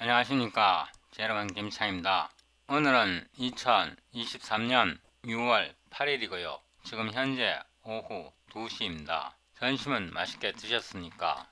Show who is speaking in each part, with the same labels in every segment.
Speaker 1: 안녕하십니까. 제로만 김창입니다. 오늘은 2023년 6월 8일이고요. 지금 현재 오후 2시입니다. 점심은 맛있게 드셨습니까?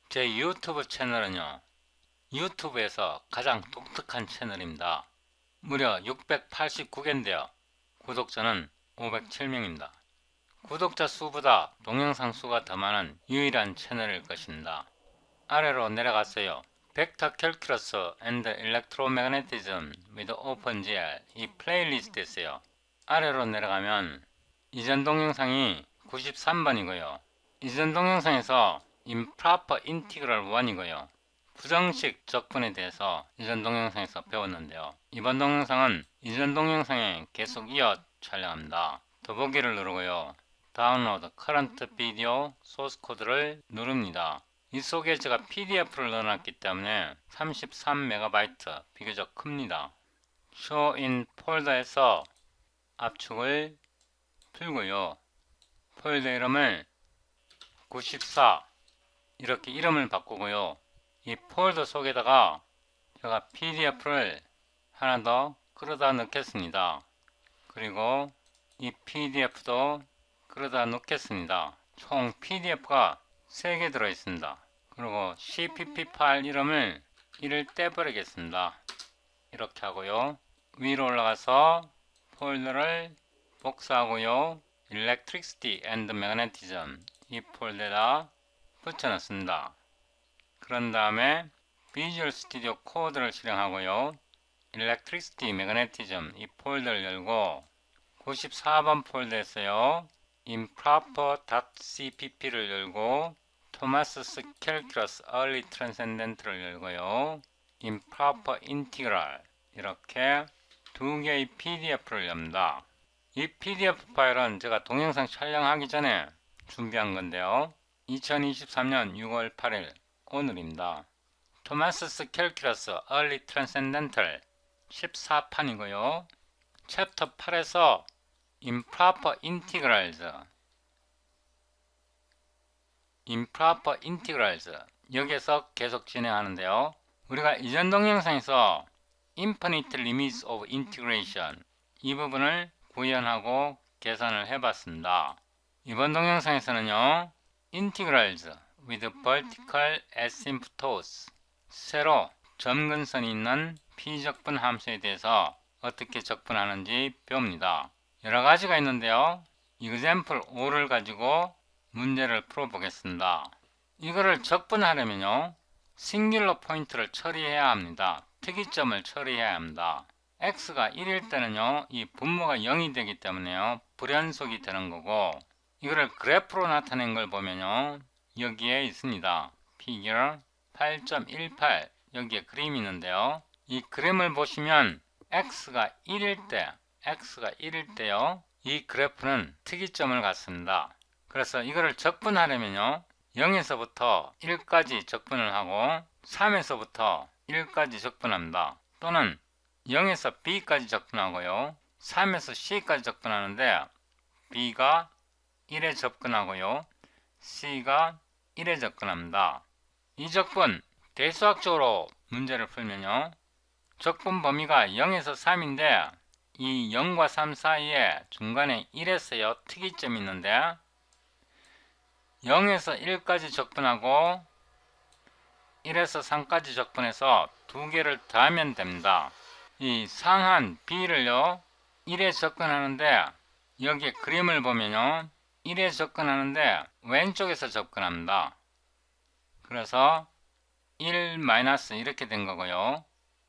Speaker 1: 제 유튜브 채널은요, 유튜브에서 가장 독특한 채널입니다. 무려 689개인데요. 구독자는 507명입니다. 구독자 수보다 동영상 수가 더 많은 유일한 채널일 것입니다. 아래로 내려갔어요. 벡터 캘큘러스 앤드 일렉트로매그네티즘 with 오픈GL 이 플레이리스트 있어요. 아래로 내려가면 이전 동영상이 93번이고요. 이전 동영상에서 improper integral 1이고요. 부정식 적분에 대해서 이전 동영상에서 배웠는데요. 이번 동영상은 이전 동영상에 계속 이어 촬영합니다. 더보기를 누르고요. 다운로드 current video source code를 누릅니다. 이 속에 제가 PDF를 넣어놨기 때문에 33MB 비교적 큽니다. Show in 폴더에서 압축을 풀고요. 폴더 이름을 94 이렇게 이름을 바꾸고요. 이 폴더 속에다가 제가 PDF를 하나 더 끌어다 넣겠습니다. 그리고 이 PDF도 끌어다 넣겠습니다. 총 PDF가 3개 들어있습니다. 그리고 CPP 파일 이름을 1을 떼버리겠습니다. 이렇게 하고요. 위로 올라가서 폴더를 복사하고요. Electricity and Magnetism 이 폴더에다 붙여넣습니다. 그런 다음에 Visual Studio Code를 실행하고요. Electricity, Magnetism 이 폴더를 열고 94번 폴더에서요. improper.cpp를 열고 토마스's calculus early transcendental을 열고요. improper integral 이렇게 두 개의 PDF를 엽니다. 이 PDF 파일은 제가 동영상 촬영하기 전에 준비한 건데요. 2023년 6월 8일 오늘입니다. 토마스's calculus early transcendental 14판이고요. 챕터 8에서 improper integrals 여기에서 계속 진행하는데요. 우리가 이전 동영상에서 infinite limits of integration 이 부분을 구현하고 계산을 해봤습니다. 이번 동영상에서는요. integrals with vertical asymptotes 세로 점근선이 있는 피적분 함수에 대해서 어떻게 적분하는지 배웁니다. 여러가지가 있는데요. example 5를 가지고 문제를 풀어보겠습니다. 이거를 적분하려면요. 싱귤러 포인트를 처리해야 합니다. 특이점을 처리해야 합니다. x가 1일 때는요. 이 분모가 0이 되기 때문에요. 불연속이 되는 거고 이거를 그래프로 나타낸 걸 보면요. 여기에 있습니다. 피겨 8.18 여기에 그림이 있는데요. 이 그림을 보시면 x가 1일 때요. 이 그래프는 특이점을 갖습니다. 그래서 이거를 적분하려면요. 0에서부터 1까지 적분을 하고 3에서부터 1까지 적분합니다. 또는 0에서 b까지 적분하고요. 3에서 c까지 적분하는데 b가 1에 접근하고요. c가 1에 접근합니다. 이 적분 대수학적으로 문제를 풀면요. 적분 범위가 0에서 3인데 이 0과 3 사이에 중간에 1에서요 특이점이 있는데 0에서 1까지 적분하고 1에서 3까지 적분해서 두 개를 더하면 됩니다. 이 상한 b를요 1에 접근하는데 여기에 그림을 보면요 1에 접근하는데 왼쪽에서 접근합니다. 그래서 1 마이너스 이렇게 된 거고요.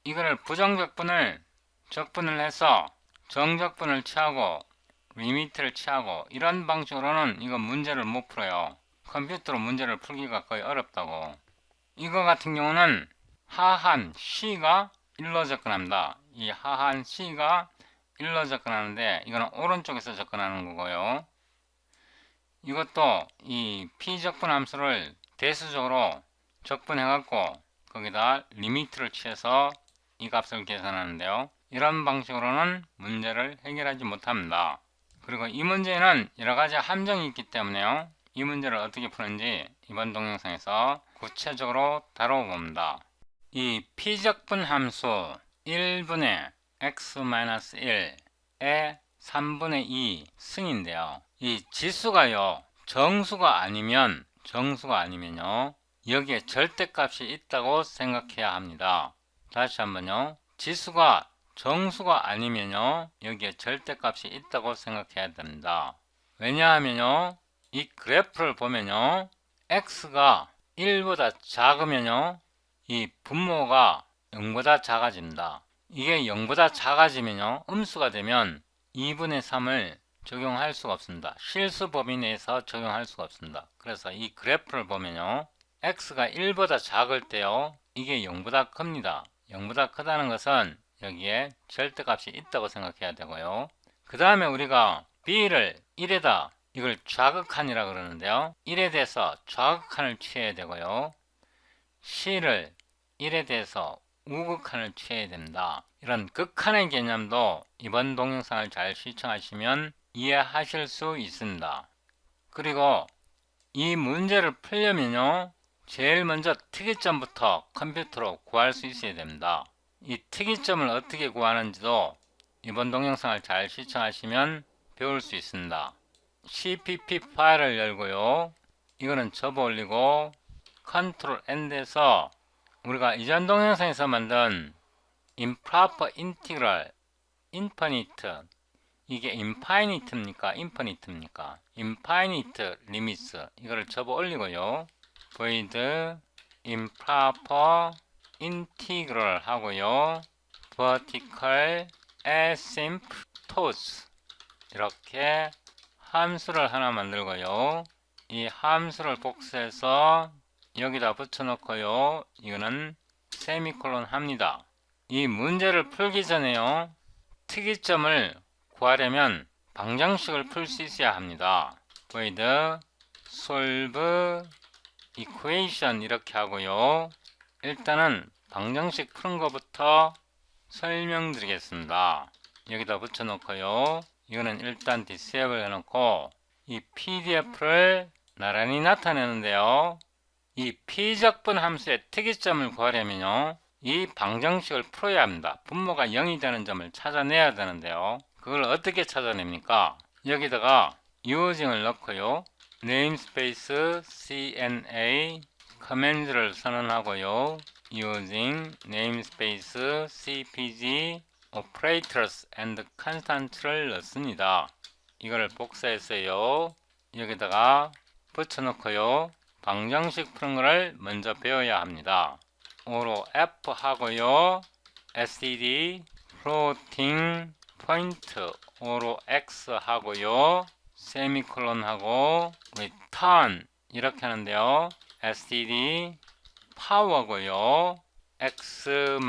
Speaker 1: 이거를 부정적분을 적분을 해서 정적분을 취하고 리미트를 취하고 이런 방식으로는 이거 문제를 못 풀어요. 컴퓨터로 문제를 풀기가 거의 어렵다고. 이거 같은 경우는 하한 C가 1로 접근합니다. 이 하한 C가 1로 접근하는데 이거는 오른쪽에서 접근하는 거고요. 이것도 이 P적분 함수를 대수적으로 적분해 갖고 거기다 리미트를 취해서 이 값을 계산하는데요. 이런 방식으로는 문제를 해결하지 못합니다. 그리고 이 문제는 여러가지 함정이 있기 때문에요. 이 문제를 어떻게 푸는지 이번 동영상에서 구체적으로 다뤄봅니다. 이 피적분 함수 1분의 x-1의 3분의 2 승인데요. 이 지수가요, 정수가 아니면요, 여기에 절대값이 있다고 생각해야 합니다. 다시 한번요. 지수가 정수가 아니면요, 여기에 절대값이 있다고 생각해야 됩니다. 왜냐하면요, 이 그래프를 보면요, x가 1보다 작으면요, 이 분모가 0보다 작아집니다. 이게 0보다 작아지면요, 음수가 되면 2분의 3을 적용할 수가 없습니다. 실수 범위 내에서 적용할 수가 없습니다. 그래서 이 그래프를 보면요, x가 1보다 작을 때요, 이게 0보다 큽니다. 0보다 크다는 것은 여기에 절대값이 있다고 생각해야 되고요. 그 다음에 우리가 b를 1에다 이걸 좌극한이라 그러는데요, 1에 대해서 좌극한을 취해야 되고요, c를 1에 대해서 우극한을 취해야 됩니다. 이런 극한의 개념도 이번 동영상을 잘 시청하시면 이해하실 수 있습니다. 그리고 이 문제를 풀려면요, 제일 먼저 특이점부터 컴퓨터로 구할 수 있어야 됩니다. 이 특이점을 어떻게 구하는지도 이번 동영상을 잘 시청하시면 배울 수 있습니다. CPP 파일을 열고요, 이거는 접어 올리고 컨트롤 N에서 우리가 이전 동영상에서 만든 improper integral, infinite, 이게 infinite입니까? infinite입니까? infinite limits, 이거를 접어 올리고요, void improper integral 하고요, vertical asymptotes, 이렇게 함수를 하나 만들고요, 이 함수를 복사해서 여기다 붙여놓고요, 이거는 세미콜론 합니다. 이 문제를 풀기 전에요, 특이점을 구하려면 방정식을 풀 수 있어야 합니다. void solve equation 이렇게 하고요, 일단은 방정식 푸는 것부터 설명드리겠습니다. 여기다 붙여놓고요, 이거는 일단 disable 해놓고 이 pdf를 나란히 나타내는데요, 이 피적분 함수의 특이점을 구하려면요, 이 방정식을 풀어야 합니다. 분모가 0이 되는 점을 찾아내야 되는데요, 그걸 어떻게 찾아냅니까? 여기다가 using을 넣고요, namespace cna 커맨드를 선언하고요, using namespace cpg operators and constant를 넣습니다. 이거를 복사했어요. 여기다가 붙여놓고요, 방정식 푸는 것을 먼저 배워야 합니다. O로 F 하고요, std floating point O로 X 하고요, 세미콜론 하고 return 이렇게 하는데요, std 파워고요, x-1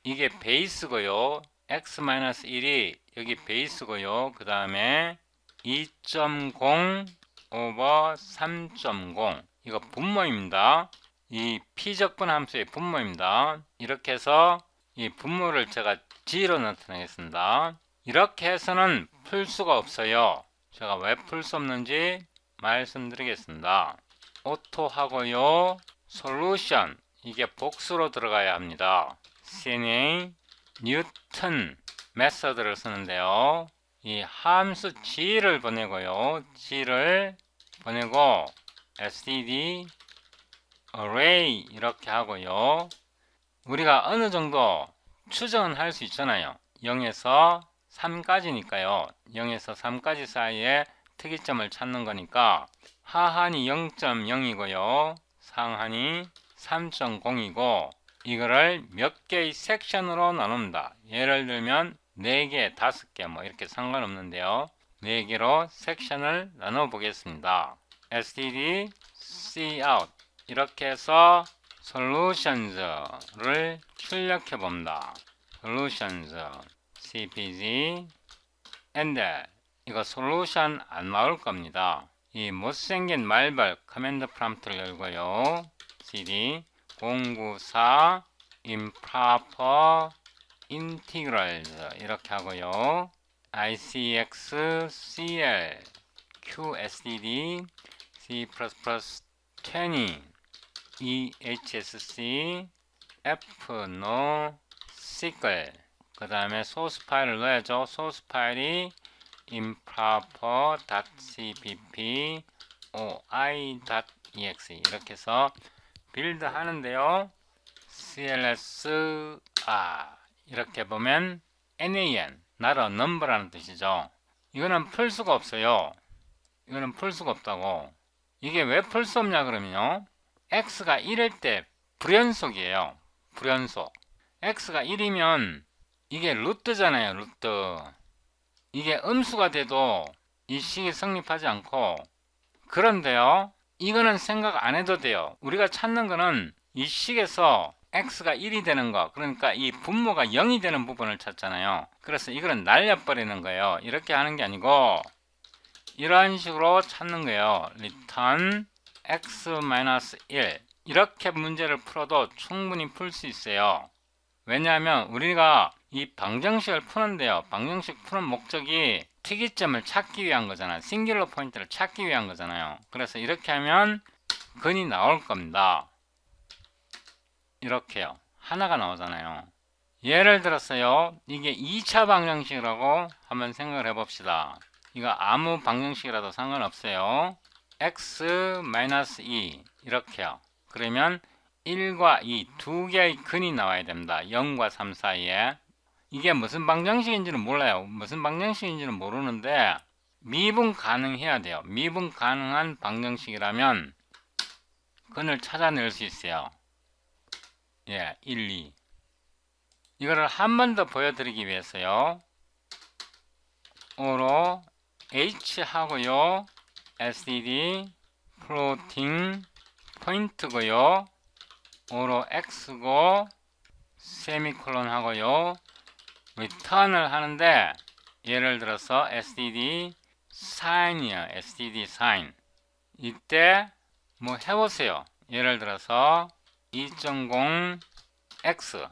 Speaker 1: 이게 베이스고요, x-1이 여기 베이스고요, 그 다음에 2.0 오버 3.0 이거 분모입니다. 이 피적분 함수의 분모입니다. 이렇게 해서 이 분모를 제가 G로 나타내겠습니다. 이렇게 해서는 풀 수가 없어요. 제가 왜 풀 수 없는지 말씀드리겠습니다. 오토 하고요, 솔루션 이게 복수로 들어가야 합니다. CNA 뉴턴 메서드를 쓰는데요, 이 함수 G를 보내고요, G를 보내고 std array 이렇게 하고요, 우리가 어느 정도 추정은 할 수 있잖아요. 0에서 3까지니까요. 0에서 3까지 사이에 특이점을 찾는 거니까 하한이 0.0이고요, 상한이 3.0이고 이거를 몇 개의 섹션으로 나눕니다. 예를 들면 4개, 5개 뭐 이렇게 상관없는데요, 4개로 섹션을 나눠 보겠습니다. std cout 이렇게 해서 solutions를 출력해 봅니다. solutions cpg enter. 이거 솔루션 안 나올 겁니다. 이 못생긴 말벌 커맨드 프롬프트를 열고요, cd 094 improper integrals 이렇게 하고요, icxcl qsdd c++ 20 EHSC F no SQL 그 다음에 소스 파일을 넣어야죠. 소스 파일이 improper.cpp oi.exe 이렇게 해서 빌드 하는데요. cls 이렇게 보면 nan not a number라는 뜻이죠. 이거는 풀 수가 없어요. 이거는 풀 수가 없다고. 이게 왜 풀 수 없냐 그러면요, x가 1일 때 불연속이에요. 불연속. x가 1이면 이게 루트잖아요. 루트. 이게 음수가 돼도 이 식이 성립하지 않고, 그런데요, 이거는 생각 안 해도 돼요. 우리가 찾는 거는 이 식에서 x가 1이 되는 거, 그러니까 이 분모가 0이 되는 부분을 찾잖아요. 그래서 이거는 날려버리는 거예요. 이렇게 하는 게 아니고 이런 식으로 찾는 거예요. return x-1 이렇게 문제를 풀어도 충분히 풀 수 있어요. 왜냐하면 우리가 이 방정식을 푸는데요, 방정식 푸는 목적이 특이점을 찾기 위한 거잖아요. 싱귤러 포인트를 찾기 위한 거잖아요. 그래서 이렇게 하면 근이 나올 겁니다. 이렇게요. 하나가 나오잖아요. 예를 들었어요, 이게 2차 방정식이라고 한번 생각을 해봅시다. 이거 아무 방정식이라도 상관없어요. x-2 이렇게요. 그러면 1과 2 두 개의 근이 나와야 됩니다. 0과 3 사이에. 이게 무슨 방정식인지는 몰라요. 무슨 방정식인지는 모르는데 미분 가능해야 돼요. 미분 가능한 방정식이라면 근을 찾아낼 수 있어요. 예, 1, 2. 이거를 한 번 더 보여드리기 위해서요, 오로 h 하고요, std 플로팅 포인트고요, 오로 x고 세미콜론 하고요, return을 하는데, 예를 들어서 std sign이요. std sign. 이때 뭐 해보세요. 예를 들어서 2.0 x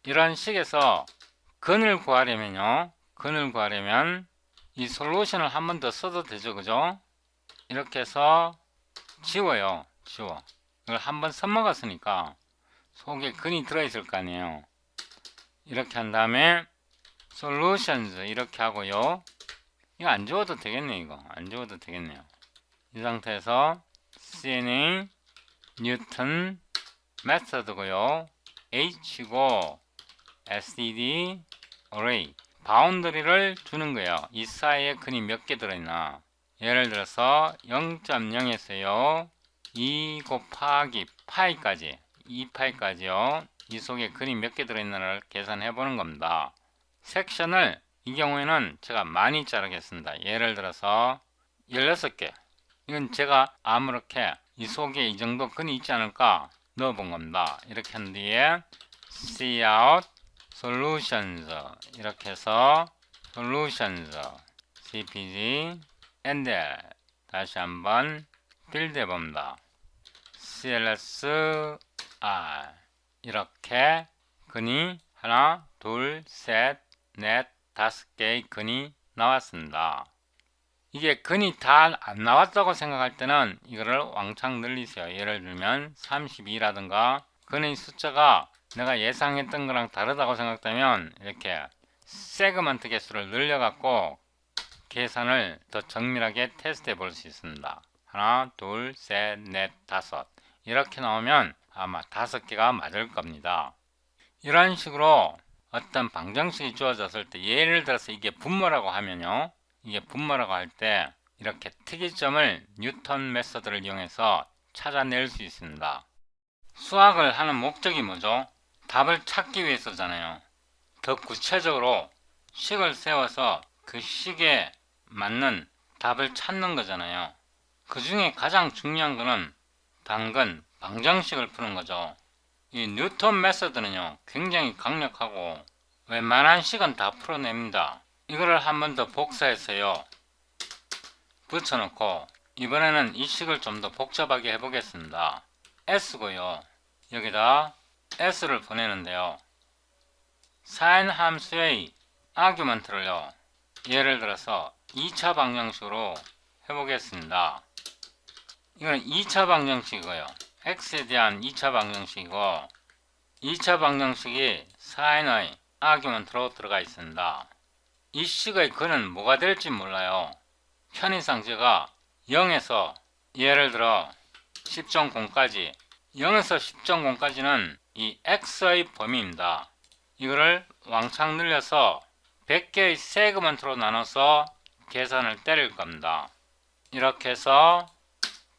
Speaker 1: 이런 식에서 근을 구하려면요, 근을 구하려면 이 솔루션을 한 번 더 써도 되죠. 그죠? 이렇게 해서 지워요. 지워. 이걸 한 번 써먹었으니까 속에 근이 들어있을 거 아니에요. 이렇게 한 다음에 solutions 이렇게 하고요. 이거 안 지워도 되겠네. 이거 안 지워도 되겠네요. 이 상태에서 cna 뉴턴 메서드고요, h고 std array 바운더리를 주는 거예요. 이 사이에 근이 몇 개 들어있나. 예를 들어서 0.0에서요 2 곱하기 파이까지, 2파이까지요 이 속에 근이 몇 개 들어있나를 계산해 보는 겁니다. 섹션을 이 경우에는 제가 많이 자르겠습니다. 예를 들어서 16개. 이건 제가 아무렇게 이 속에 이 정도 근이 있지 않을까 넣어 본 겁니다. 이렇게 한 뒤에 cout solutions 이렇게 해서 solutions cpg and 다시 한번 빌드 해봅니다. cls 이렇게 근이 하나, 둘, 셋, 넷, 5개의 근이 나왔습니다. 이게 근이 다 안 나왔다고 생각할 때는 이거를 왕창 늘리세요. 예를 들면 32라든가 근의 숫자가 내가 예상했던 거랑 다르다고 생각되면 이렇게 세그먼트 개수를 늘려갖고 계산을 더 정밀하게 테스트 해 볼 수 있습니다. 하나, 둘, 셋, 넷, 5 이렇게 나오면 아마 5개가 맞을 겁니다. 이런 식으로 어떤 방정식이 주어졌을 때, 예를 들어서 이게 분모라고 하면요, 이게 분모라고 할 때 이렇게 특이점을 뉴턴 메서드를 이용해서 찾아낼 수 있습니다. 수학을 하는 목적이 뭐죠? 답을 찾기 위해서잖아요. 더 구체적으로 식을 세워서 그 식에 맞는 답을 찾는 거잖아요. 그 중에 가장 중요한 거는 당근, 방정식을 푸는 거죠. 이 뉴턴 메서드는요 굉장히 강력하고 웬만한 식은 다 풀어냅니다. 이거를 한 번 더 복사해서요 붙여놓고, 이번에는 이 식을 좀 더 복잡하게 해보겠습니다. s고요, 여기다 s를 보내는데요, sin 함수의 아규먼트를요 예를 들어서 2차 방정식으로 해보겠습니다. 이건 2차 방정식이고요, x에 대한 2차 방정식이고 2차 방정식이 사인의 아규먼트로 들어가 있습니다. 이 식의 근은 뭐가 될지 몰라요. 편의상 제가 0에서 예를 들어 10.0까지 0에서 10.0까지는 이 x의 범위입니다. 이거를 왕창 늘려서 100개의 세그먼트로 나눠서 계산을 때릴 겁니다. 이렇게 해서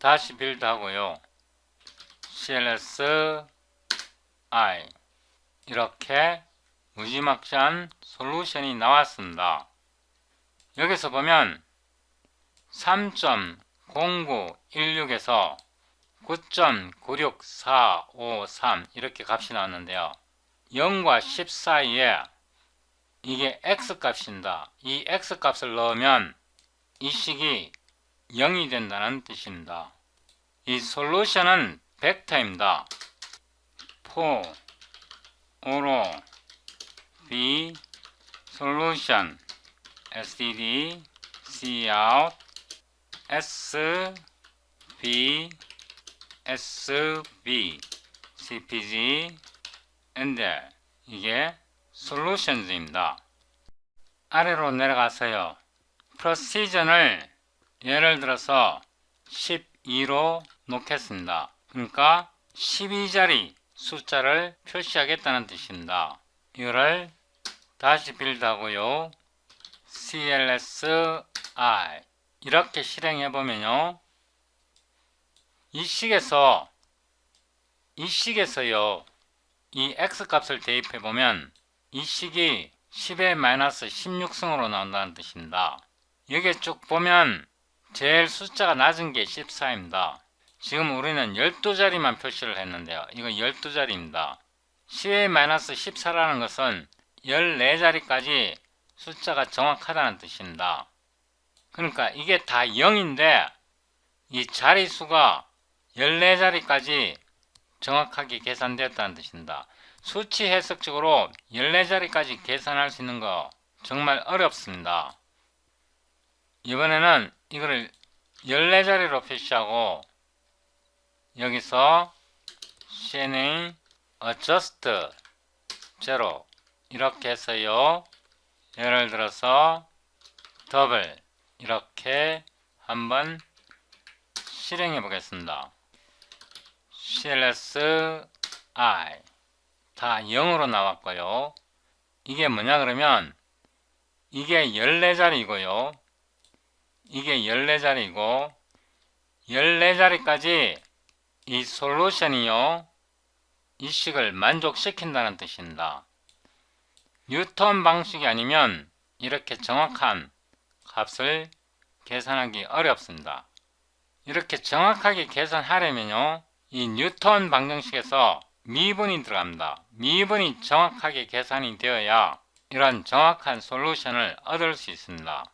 Speaker 1: 다시 빌드 하고요. CLS I 이렇게 무지막지한 솔루션이 나왔습니다. 여기서 보면 3.0916에서 9.96453 이렇게 값이 나왔는데요. 0과 10 사이에 이게 x 값입니다. 이 x 값을 넣으면 이 식이 0이 된다는 뜻입니다. 이 솔루션은 벡터입니다. for 오로 b solution std cout s b s b cpg and 이게 solutions입니다. 아래로 내려가서요. precision을 예를 들어서 12로 놓겠습니다. 그러니까 12자리 숫자를 표시하겠다는 뜻입니다. 이거를 다시 빌드하고요. CLSI 이렇게 실행해보면요. 이 식에서요. 이 x값을 대입해보면 이 식이 10의 마이너스 16승으로 나온다는 뜻입니다. 여기에 쭉 보면 제일 숫자가 낮은 게 14입니다. 지금 우리는 12자리만 표시를 했는데요. 이거 12자리입니다. 10의 마이너스 14라는 것은 14자리까지 숫자가 정확하다는 뜻입니다. 그러니까 이게 다 0인데 이 자리수가 14자리까지 정확하게 계산되었다는 뜻입니다. 수치 해석적으로 14자리까지 계산할 수 있는 거 정말 어렵습니다. 이번에는 이거를 14자리로 표시하고 여기서 cname adjust 0 이렇게 해서요. 예를 들어서 더블 이렇게 한번 실행해 보겠습니다. CLSI 다 0으로 나왔고요. 이게 뭐냐 그러면 이게 14자리이고요. 이게 14자리이고 14자리까지 이 솔루션이요. 이 식을 만족시킨다는 뜻입니다. 뉴턴 방식이 아니면 이렇게 정확한 값을 계산하기 어렵습니다. 이렇게 정확하게 계산하려면요. 이 뉴턴 방정식에서 미분이 들어갑니다. 미분이 정확하게 계산이 되어야 이런 정확한 솔루션을 얻을 수 있습니다.